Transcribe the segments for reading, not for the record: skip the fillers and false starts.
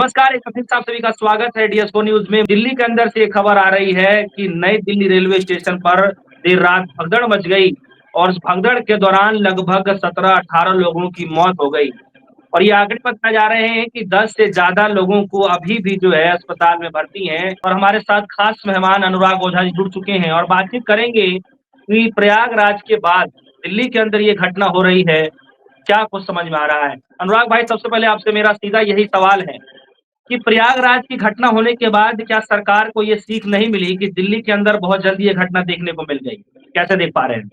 नमस्कार, एक फिर से आप सभी का स्वागत है डीएसओ न्यूज़ में। दिल्ली के अंदर से एक खबर आ रही है कि नई दिल्ली रेलवे स्टेशन पर देर रात भगदड़ मच गई और उस भगदड़ के दौरान लगभग 17-18 लोगों की मौत हो गई। और ये आंकड़े बताए जा रहे हैं कि 10 से ज़्यादा लोगों को अभी भी जो है अस्पताल में भर्ती हैं और हमारे साथ खास मेहमान अनुराग ओझा जी जुड़ चुके हैं और बातचीत करेंगे कि प्रयागराज के बाद दिल्ली के अंदर ये घटना हो रही है, क्या कुछ समझ में आ रहा है? अनुराग भाई, सबसे पहले आपसे मेरा सीधा यही सवाल है कि प्रयागराज की घटना होने के बाद क्या सरकार को ये सीख नहीं मिली कि दिल्ली के अंदर बहुत जल्दी ये घटना देखने को मिल गई? कैसे देख पा रहे हैं?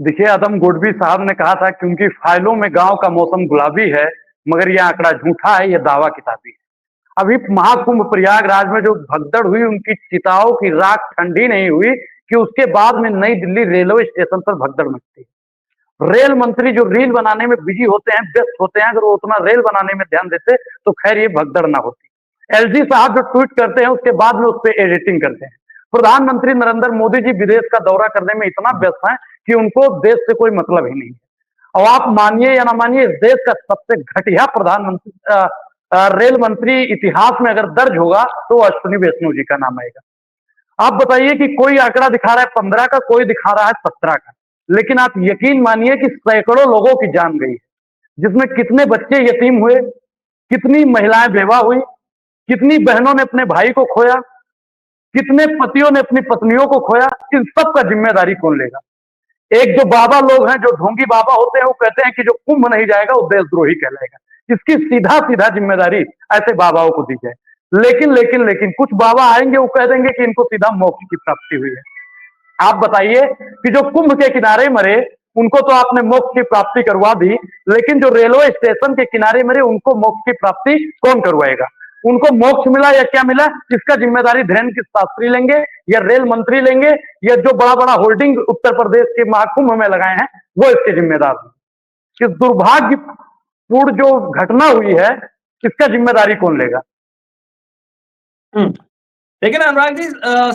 देखिए, आदम गोडवी साहब ने कहा था कि उनकी फाइलों में गांव का मौसम गुलाबी है, मगर यह आंकड़ा झूठा है, यह दावा किताबी है। अभी महाकुंभ प्रयागराज में जो भगदड़ हुई, उनकी चिताओं की राख ठंडी नहीं हुई कि उसके बाद में नई दिल्ली रेलवे स्टेशन पर भगदड़ मचती है। रेल मंत्री जो रील बनाने में बिजी होते हैं, व्यस्त होते हैं, अगर वो उतना रेल बनाने में ध्यान देते तो खैर ये भगदड़ ना होती। एलजी साहब जो ट्वीट करते हैं उसके बाद में उस पर एडिटिंग करते हैं। प्रधानमंत्री नरेंद्र मोदी जी विदेश का दौरा करने में इतना व्यस्त हैं कि उनको देश से कोई मतलब ही नहीं है। और आप मानिए या ना मानिए, इस देश का सबसे घटिया प्रधानमंत्री रेल मंत्री इतिहास में अगर दर्ज होगा तो अश्विनी वैष्णव जी का नाम आएगा। आप बताइए कि कोई आंकड़ा दिखा रहा है 15 का, कोई दिखा रहा है 17 का, लेकिन आप यकीन मानिए कि सैकड़ों लोगों की जान गई है, जिसमें कितने बच्चे यतीम हुए, कितनी महिलाएं बेवा हुई, कितनी बहनों ने अपने भाई को खोया, कितने पतियों ने अपनी पत्नियों को खोया। इन सब का जिम्मेदारी कौन लेगा? एक जो बाबा लोग हैं, जो ढोंगी बाबा होते हैं, वो कहते हैं कि जो कुंभ नहीं जाएगा वो देशद्रोही कहलाएगा। इसकी सीधा सीधा जिम्मेदारी ऐसे बाबाओं को दी जाए। लेकिन कुछ बाबा आएंगे, वो कह देंगे कि इनको सीधा मोक्ष की प्राप्ति हुई है। आप बताइए कि जो कुंभ के किनारे मरे उनको तो आपने मोक्ष की प्राप्ति करवा दी, लेकिन जो रेलवे स्टेशन के किनारे मरे उनको मोक्ष की प्राप्ति कौन करवाएगा? उनको मोक्ष मिला या क्या मिला, इसका जिम्मेदारी धीरेन्द्र शास्त्री लेंगे या रेल मंत्री लेंगे, या जो बड़ा बड़ा होल्डिंग उत्तर प्रदेश के महाकुंभ में लगाए हैं वो इसके जिम्मेदार हैं। इस दुर्भाग्यपूर्ण जो घटना हुई है, इसका जिम्मेदारी कौन लेगा? लेकिन अनुराग जी,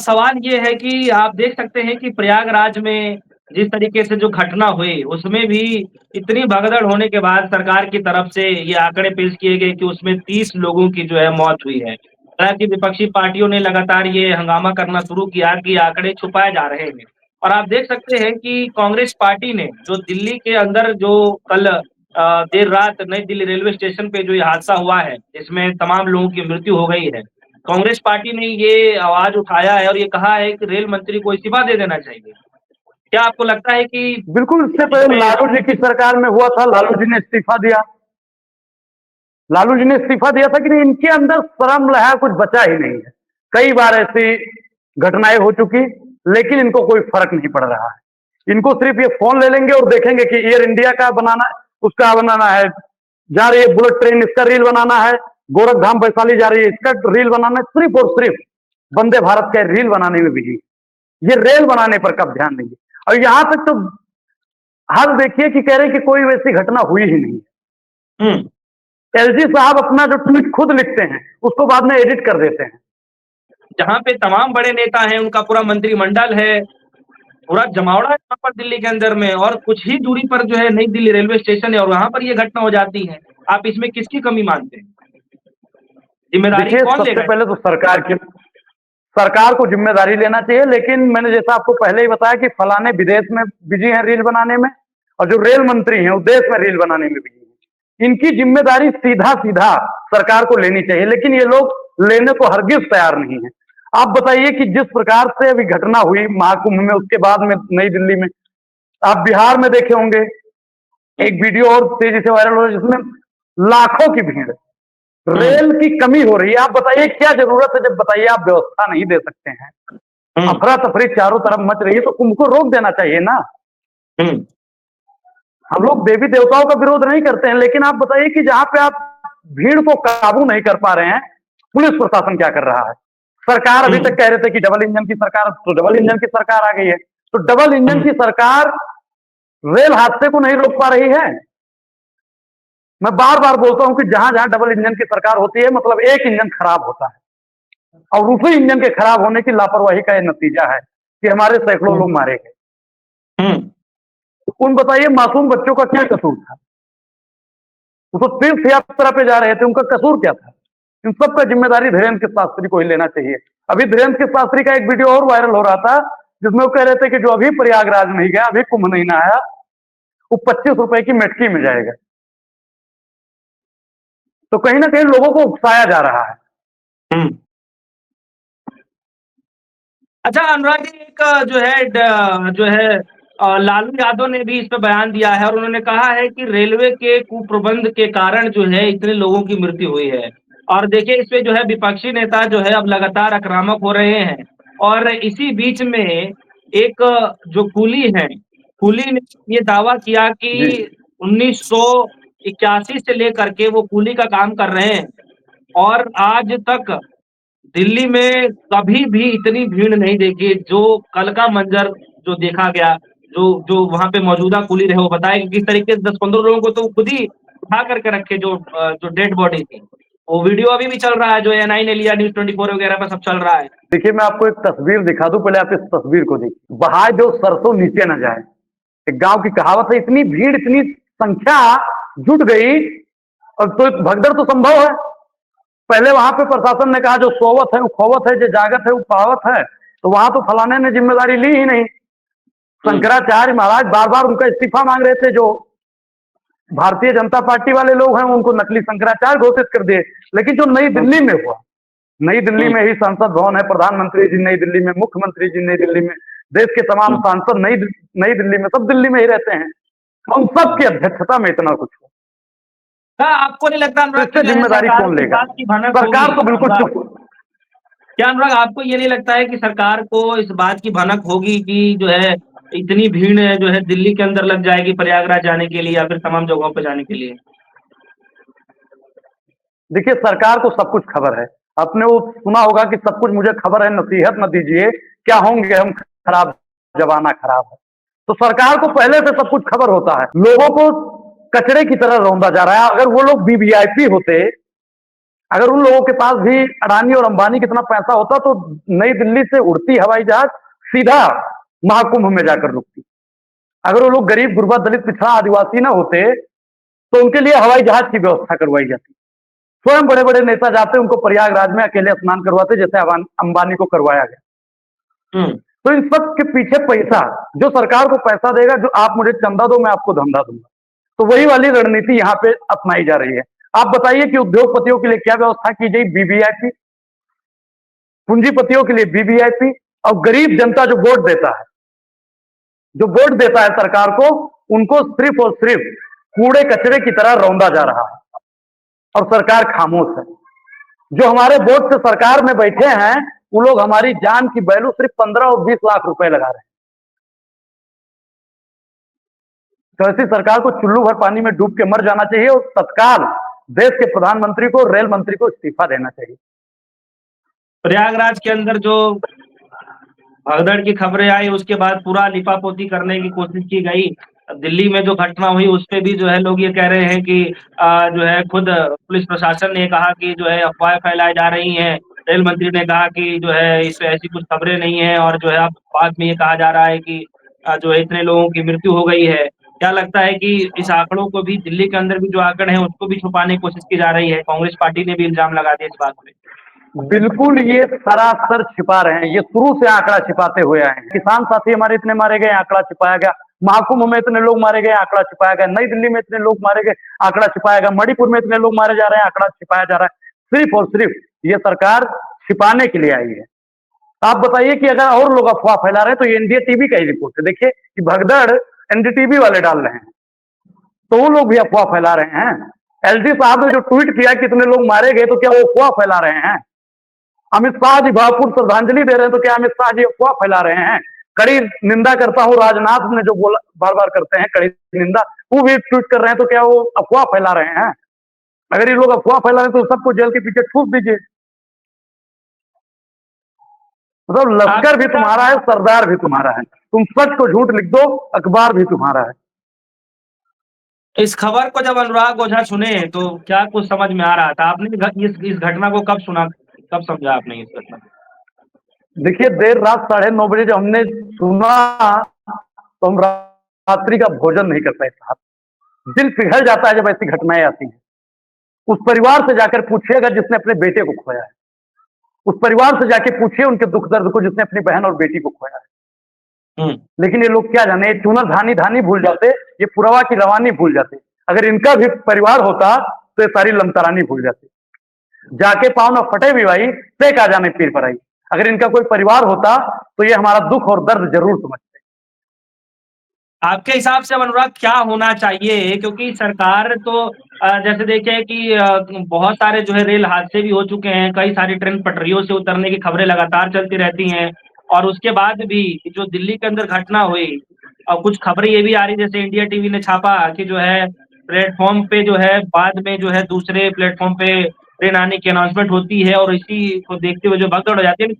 सवाल ये है कि आप देख सकते हैं कि प्रयागराज में जिस तरीके से जो घटना हुई, उसमें भी इतनी भगदड़ होने के बाद सरकार की तरफ से ये आंकड़े पेश किए गए कि उसमें 30 लोगों की जो है मौत हुई है। हालाँकि विपक्षी पार्टियों ने लगातार ये हंगामा करना शुरू किया कि आंकड़े छुपाए जा रहे हैं। और आप देख सकते हैं कि कांग्रेस पार्टी ने जो दिल्ली के अंदर जो कल देर रात नई दिल्ली रेलवे स्टेशन पे जो ये हादसा हुआ है, इसमें तमाम लोगों की मृत्यु हो गई है। कांग्रेस पार्टी ने ये आवाज उठाया है और ये कहा है कि रेल मंत्री को इस्तीफा दे देना चाहिए। क्या आपको लगता है कि बिल्कुल, इससे पहले लालू जी की सरकार में हुआ था, लालू जी ने इस्तीफा दिया। लालू जी ने इस्तीफा दिया था कि इनके अंदर शर्म लहा कुछ बचा ही नहीं है। कई बार ऐसी घटनाएं हो चुकी, लेकिन इनको कोई फर्क नहीं पड़ रहा है। इनको सिर्फ ये फोन ले लेंगे और देखेंगे कि एयर इंडिया का बनाना, उसका बनाना है, जा रही है बुलेट ट्रेन, इसका रील बनाना है, गोरखधाम वैशाली जा रही है, इसका रील बनाना है। सिर्फ और सिर्फ वंदे भारत का रील बनाने में बिजी, ये रेल बनाने पर कब ध्यान देंगे? और यहां तक तो हाल देखिए कि कह रहे हैं कि कोई वैसी घटना हुई ही नहीं। एलजी साहब अपना जो ट्वीट खुद लिखते हैं उसको बाद में एडिट कर देते हैं। जहाँ पे तमाम बड़े नेता हैं, उनका पूरा मंत्रिमंडल है, पूरा जमावड़ा है वहाँ पर दिल्ली के अंदर में, और कुछ ही दूरी पर जो है नई दिल्ली रेलवे स्टेशन है और वहाँ पर ये घटना हो जाती है। आप इसमें किसकी कमी मानते हैं? जिम्मेदारी देखिए, कौन सबसे लेगा? पहले तो सरकार को जिम्मेदारी लेना चाहिए, लेकिन मैंने जैसा आपको पहले ही बताया कि फलाने विदेश में बिजी हैं रील बनाने में, और जो रेल मंत्री हैं वो देश में रील बनाने में बिजी हैं। इनकी जिम्मेदारी सीधा सीधा सरकार को लेनी चाहिए, लेकिन ये लोग लेने को हरगिज तैयार नहीं है। आप बताइए कि जिस प्रकार से अभी घटना हुई महाकुंभ में, उसके बाद में नई दिल्ली में, आप बिहार में देखे होंगे एक वीडियो और तेजी से वायरल हो रहा है जिसमें लाखों की भीड़। रेल की कमी हो रही है। आप बताइए क्या जरूरत है, जब बताइए आप व्यवस्था नहीं दे सकते हैं, अफरा तफरी चारों तरफ मच रही है, तो कुंभ को रोक देना चाहिए ना। हम लोग देवी देवताओं का विरोध नहीं करते हैं, लेकिन आप बताइए कि जहां पे आप भीड़ को काबू नहीं कर पा रहे हैं, पुलिस प्रशासन क्या कर रहा है? सरकार अभी तक कह रहे थे कि डबल इंजन की सरकार, तो डबल इंजन की सरकार आ गई है, तो डबल इंजन की सरकार रेल हादसे को नहीं रोक पा रही है। मैं बार बार बोलता हूं कि जहां जहां डबल इंजन की सरकार होती है, मतलब एक इंजन खराब होता है, और उसी इंजन के खराब होने की लापरवाही का यह नतीजा है कि हमारे सैकड़ों लोग मारे गए। उन बताइए मासूम बच्चों का क्या कसूर था? वो तो तीर्थ यात्रा पे जा रहे थे, उनका कसूर क्या था? इन सब का जिम्मेदारी धीरेन्द्र के शास्त्री को ही लेना चाहिए। अभी धीरेन्द्र के शास्त्री का एक वीडियो और वायरल हो रहा था, जिसमें वो कह रहे थे कि जो अभी प्रयागराज नहीं गया, अभी कुंभ नहीं नहाया, वो 25 रुपए की मेटकी में जाएगा। तो कहीं ना कहीं लोगों को उकसाया जा रहा है। अच्छा अनुराग जी, एक जो है लालू यादव ने भी इस पे बयान दिया है और उन्होंने कहा है कि रेलवे के कुप्रबंध के कारण जो है इतने लोगों की मृत्यु हुई है। और देखिए इस पे जो है विपक्षी नेता जो है अब लगातार आक्रामक हो रहे हैं। और इसी बीच में एक जो कूली ने ये दावा किया कि जी 1981 से लेकर के वो कूली का काम कर रहे हैं और आज तक दिल्ली में कभी भी इतनी भीड़ नहीं देखी। जो कल का मंजर जो देखा गया, जो वहाँ पे मौजूदा कुली रहे वो बताए कि किस तरीके से 10-15 लोगों को तो खुद ही उठा करके रखे, जो डेड बॉडी थी। वो वीडियो अभी भी चल रहा है, जो एएनआई ने लिया, न्यूज़ 24 वगैरह पे सब चल रहा है। देखिए, मैं आपको एक तस्वीर दिखा दूं, पहले आप इस तस्वीर को देखिए। बहाए जो सरसों नीचे न जाए, एक गांव की कहावत है। इतनी भीड़, इतनी संख्या जुट गई, और तो भगदड़ तो संभव है। पहले वहां पे प्रशासन ने कहा जो सोवत है वो खोवत है, जो जागत है वो पावत है, तो वहां तो फलाने ने जिम्मेदारी ली ही नहीं। शंकराचार्य महाराज बार बार उनका इस्तीफा मांग रहे थे। जो भारतीय जनता पार्टी वाले लोग हैं उनको नकली शंकराचार्य घोषित कर दिए। लेकिन जो नई दिल्ली में हुआ, नई दिल्ली में ही संसद भवन है, प्रधानमंत्री जी नई दिल्ली में, मुख्यमंत्री जी नई दिल्ली में, देश के तमाम सांसद नई दिल्ली में, सब दिल्ली में ही रहते हैं। उन सब की अध्यक्षता में इतना कुछ हुआ। हाँ, आपको नहीं लगता अनुराग इससे जिम्मेदारी कौन लेगा? सरकार तो बिल्कुल चुप। क्या अनुराग आपको ये नहीं लगता है कि सरकार को इस बात की भनक होगी कि जो है इतनी भीड़ है जो है दिल्ली के अंदर लग जाएगी प्रयागराज जाने के लिए या फिर तमाम जगहों पे जाने के लिए? देखिए, सरकार को सब कुछ खबर है। आपने वो सुना होगा कि सब कुछ मुझे खबर है, नसीहत न दीजिए, क्या होंगे हम खराब, जमाना खराब है। तो सरकार को पहले से सब कुछ खबर होता है। लोगों को कचरे की तरह रौंदा जा रहा है। अगर वो लोग वीवीआईपी होते, अगर उन लोगों के पास भी अडानी और अंबानी कितना पैसा होता, तो नई दिल्ली से उड़ती हवाई जहाज सीधा महाकुंभ में जाकर रुकती। अगर वो लोग गरीब, गुरबा, दलित, पिछड़ा, आदिवासी ना होते, तो उनके लिए हवाई जहाज की व्यवस्था करवाई जाती। स्वयं बड़े बड़े नेता जाते, उनको प्रयागराज में अकेले स्नान करवाते, जैसे अंबानी को करवाया गया। तो इन सब के पीछे पैसा, जो सरकार को पैसा देगा, जो आप मुझे चंदा दो मैं आपको धंधा दूंगा, तो वही वाली रणनीति यहाँ पे अपनाई जा रही है। आप बताइए कि उद्योगपतियों के लिए क्या व्यवस्था की गई? वीवीआईपी, पूंजीपतियों के लिए वीवीआईपी, और गरीब जनता जो वोट देता है सरकार को, उनको सिर्फ और सिर्फ कूड़े कचरे की तरह रौंदा जा रहा है और सरकार खामोश है। जो हमारे वोट से सरकार में बैठे हैं, वो लोग हमारी जान की वैल्यू सिर्फ 15 और 20 लाख रुपए लगा रहे हैं। तो ऐसी सरकार को चुल्लू भर पानी में डूब के मर जाना चाहिए और तत्काल देश के प्रधानमंत्री को, रेल मंत्री को इस्तीफा देना चाहिए। प्रयागराज के अंदर जो भगदड़ की खबरें आई उसके बाद पूरा लिपापोती करने की कोशिश की गई। दिल्ली में जो घटना हुई उस पे भी जो है लोग ये कह रहे हैं कि जो है खुद पुलिस प्रशासन ने कहा कि जो है अफवाहें फैलाई जा रही हैं। रेल मंत्री ने कहा कि जो है इस पे ऐसी कुछ खबरें नहीं है और जो है अब बाद में ये कहा जा रहा है कि जो है इतने लोगों की मृत्यु हो गई है। क्या लगता है कि इस आंकड़ों को भी, दिल्ली के अंदर भी जो आंकड़े हैं उसको भी छुपाने की कोशिश की जा रही है? कांग्रेस पार्टी ने भी इल्जाम लगा दिया इस बात पे। बिल्कुल, ये सरासर छिपा रहे हैं। ये शुरू से आंकड़ा छिपाते हुए आए हैं। किसान साथी हमारे इतने मारे गए, आंकड़ा छिपाया गया। महाकुंभ में इतने लोग मारे गए, आंकड़ा छिपाया गया। नई दिल्ली में इतने लोग मारे गए, आंकड़ा छिपाया गया। मणिपुर में इतने लोग मारे जा रहे हैं, आंकड़ा छिपाया जा रहा है। सिर्फ और सिर्फ ये सरकार छिपाने के लिए आई है। आप बताइए कि अगर और लोग अफवाह फैला रहे हैं, तो ये एनडीए टीवी का ही रिपोर्ट है। देखिए कि भगदड़ एनडीटीवी वाले डाल रहे हैं, तो वो लोग भी अफवाह फैला रहे हैं। एलजी साहब ने जो ट्वीट किया कितने लोग मारे गए, तो क्या वो अफवाह फैला रहे हैं? अमित शाह जी भावपूर्ण श्रद्धांजलि दे रहे हैं, तो क्या अमित शाह जी अफवाह फैला रहे हैं? कड़ी निंदा करता हूं, राजनाथ ने जो बोला, बार बार करते हैं कड़ी निंदा, वो भी ट्वीट कर रहे हैं, तो क्या वो अफवाह फैला रहे हैं? अगर ये लोग अफवाह फैला रहे हैं तो सबको जेल के पीछे ठूस दीजिए। मतलब लश्कर भी तुम्हारा है, सरदार भी तुम्हारा है। तुम सच को झूठ लिख दो, अखबार भी तुम्हारा है। इस खबर को जब अनुराग ओझा सुने तो क्या कुछ समझ में आ रहा था? आपने इस घटना को कब सुना, कब समझा आपने इस घटना को? देखिए, देर रात 9:30 बजे जब हमने सुना, तो हम रात्रि का भोजन नहीं कर पाए साहब। दिल पिघल जाता है जब ऐसी घटनाएं आती हैं। उस परिवार से जाकर पूछिएगा जिसने अपने बेटे को खोया है। उस परिवार से जाके पूछिए उनके दुख दर्द को जिसने अपनी बहन और बेटी को खोया है। हुँ। लेकिन ये लोग क्या जाने, ये चुनर धानी धानी भूल जाते, ये पुरवा की रवानी भूल जाते। अगर इनका भी परिवार होता तो ये सारी लमतरानी भूल जाते। जाके पाँव न फटे भी भाई, फेंक आ जाने पीर पर आई। अगर इनका कोई परिवार होता तो ये हमारा दुख और दर्द जरूर समझते। आपके हिसाब से अब अनुराग क्या होना चाहिए? क्योंकि सरकार तो जैसे देखें कि बहुत सारे जो है रेल हादसे भी हो चुके हैं, कई सारी ट्रेन पटरियों से उतरने की खबरें लगातार चलती रहती हैं और उसके बाद भी जो दिल्ली के अंदर घटना हुई और कुछ खबरें ये भी आ रही जैसे इंडिया टीवी ने छापा कि जो है प्लेटफ़ॉर्म पे जो है बाद में जो है दूसरे प्लेटफ़ॉर्म पे ट्रेन आने की अनाउंसमेंट होती है और इसी को देखते हुए जो भगदड़ हो जाती है।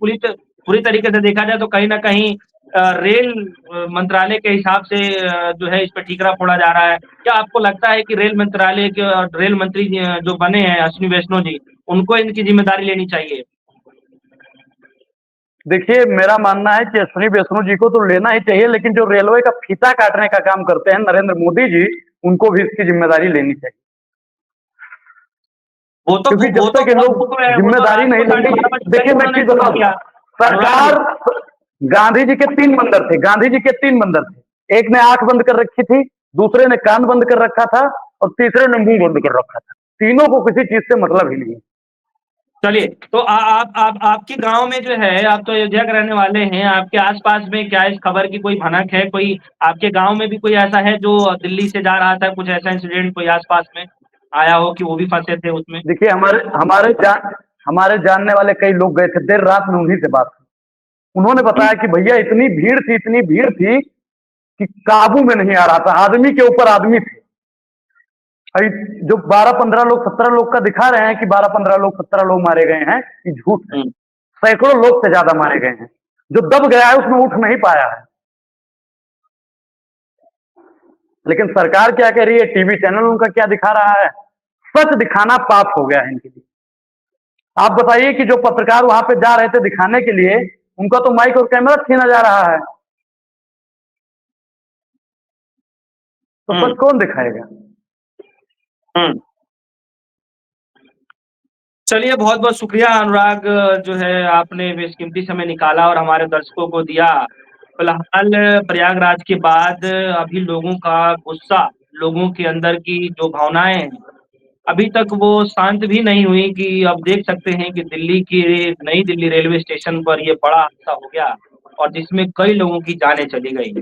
पूरी तरीके से देखा जाए तो कहीं न कहीं रेल मंत्रालय के हिसाब से जो है इस पे ठीकरा फोड़ा जा रहा है। क्या आपको लगता है कि रेल मंत्रालय के रेल मंत्री जो बने हैं अश्विनी वैष्णव जी, उनको इनकी ज़िम्मेदारी लेनी चाहिए? देखिए, मेरा मानना है कि अश्विनी वैष्णव जी को तो लेना ही चाहिए, लेकिन जो रेलवे का फीता काटने का काम करते हैं नरेंद्र मोदी जी, उनको भी इसकी ज़िम्मेदारी लेनी चाहिए। क्योंकि जब वो तो तक ये बहुत लोग दुःख है, वो तो ज़िम्मेदारी रात नहीं को लेंगे 12:30 बजे तक देखिए मैं एक उन्होंने चीज़ ट्वीट बताऊँ, किया। अनुराग जी। सरकार गांधी जी के 3 बंदर थे, गांधी जी के 3 बंदर थे। एक ने आँख बंद कर रखी थी, दूसरे ने कान बंद कर रखा था और तीसरे ने मुँह बंद कर रखा था। तीनों को किसी चीज़ से मतलब ही नहीं है। चलिए, तो आप आपके गाँव में जो है, आप तो अयोध्या के रहने वाले हैं, आपके आस-पास में क्या इस खबर की कोई भनक है? कोई आपके गाँव में भी कोई ऐसा है जो दिल्ली से जा रहा था, कुछ ऐसा इंसिडेंट कोई आस-पास में आया हो कि वो भी फँसे थे उसमें? देखिए हमारे जानने वाले कई लोग गए थे, देर रात में उन्हीं से बात हुई। उन्होंने हुँ, बताया कि भैया इतनी भीड़ थी कि काबू में नहीं आ रहा था, आदमी के ऊपर आदमी थे। अभी जो 12-15 लोग 17 लोग का दिखा रहे हैं कि 12-15 लोग 17 लोग मारे गए हैं, ये झूठ है। हुँ, सैकड़ों लोग से ज्यादा मारे गए हैं। जो दब गया है उसमें उठ नहीं पाया है। लेकिन सरकार क्या कह रही है, टीवी चैनल उनका क्या दिखा रहा है? सच दिखाना पाप हो गया है इनके लिए। आप बताइए कि जो पत्रकार वहां पे जा रहे थे दिखाने के लिए, उनका तो माइक और कैमरा छीना जा रहा है। तो हुँ, सच कौन दिखाएगा? हुँ। चलिए, बहुत-बहुत शुक्रिया अनुराग जो है आपने बेशकीमती समय निकाला और हमारे दर्शकों को दिया। फिलहाल प्रयागराज के बाद अभी लोगों का गुस्सा, लोगों के अंदर की जो भावनाएँ हैं, अभी तक वो शांत भी नहीं हुई कि अब देख सकते हैं कि दिल्ली की नई दिल्ली रेलवे स्टेशन पर ये बड़ा हादसा हो गया और जिसमें कई लोगों की जानें चली गई।